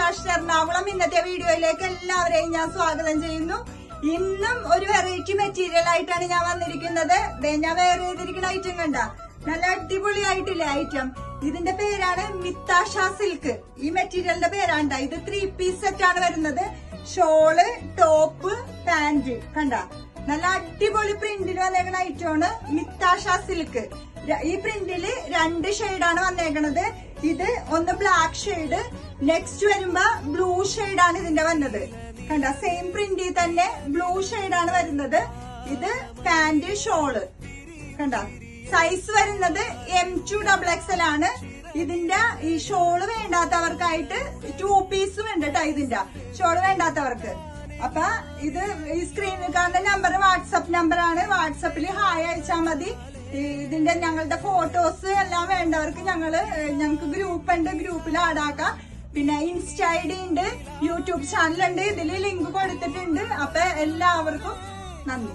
Fashion Ernakulam ഇന്നത്തെ വീഡിയോയിലേക്ക് എല്ലാവരെയും ഞാൻ സ്വാഗതം ചെയ്യുന്നു. ഇന്നും ഒരു വെറൈറ്റി മെറ്റീരിയൽ ആയിട്ടാണ് ഞാൻ വന്നിരിക്കുന്നത്. ഞാൻ വേറെ ചെയ്തിരിക്കുന്ന ഐറ്റം കണ്ട നല്ല അടിപൊളിയായിട്ടില്ലേ ഐറ്റം. ഇതിന്റെ പേരാണ് മിത്താഷ സിൽക്ക്. ഈ മെറ്റീരിയലിന്റെ പേരാണ്ട. ഇത് 3 പീസ് സെറ്റ് ആണ് വരുന്നത്. ഷോള്, ടോപ്പ്, പാന്റ് കണ്ട നല്ല അടിപൊളി പ്രിന്റിൽ വന്നേക്കുന്ന ഐറ്റമാണ് മിത്താഷ സിൽക്ക്. ഈ പ്രിന്റില് 2 ഷെയ്ഡാണ് വന്നേക്കണത്. ഇത് ഒന്ന് ബ്ലാക്ക് ഷെയ്ഡ്, നെക്സ്റ്റ് വരുമ്പോ ബ്ലൂ ഷെയ്ഡാണ് ഇതിന്റെ വന്നത്. കണ്ട സെയിം പ്രിന്റിൽ തന്നെ ബ്ലൂ ഷെയ്ഡാണ് വരുന്നത്. ഇത് പാന്റ്, ഷോള് കണ്ട. സൈസ് വരുന്നത് M2XXL ആണ്. ഇതിന്റെ ഈ ഷോള് വേണ്ടാത്തവർക്കായിട്ട് 2 പീസും ഉണ്ട് കേട്ടോ. ഇതിന്റെ ഷോള് വേണ്ടാത്തവർക്ക്. അപ്പൊ ഇത് ഈ സ്ക്രീനിൽ കാണുന്ന നമ്പർ വാട്സപ്പ് നമ്പറാണ്. വാട്സപ്പിൽ ഹായ് അയച്ചാൽ മതി. ഇതിന്റെ ഞങ്ങളുടെ ഫോട്ടോസ് എല്ലാം വേണ്ടവർക്ക് ഞങ്ങൾക്ക് ഗ്രൂപ്പ് ഉണ്ട്, ഗ്രൂപ്പിൽ ആഡാക്കാം. പിന്നെ ഇൻസ്റ്റ ID ഉണ്ട്, യൂട്യൂബ് ചാനൽ ഉണ്ട്. ഇതിൽ ലിങ്ക് കൊടുത്തിട്ടുണ്ട്. അപ്പൊ എല്ലാവർക്കും നന്ദി.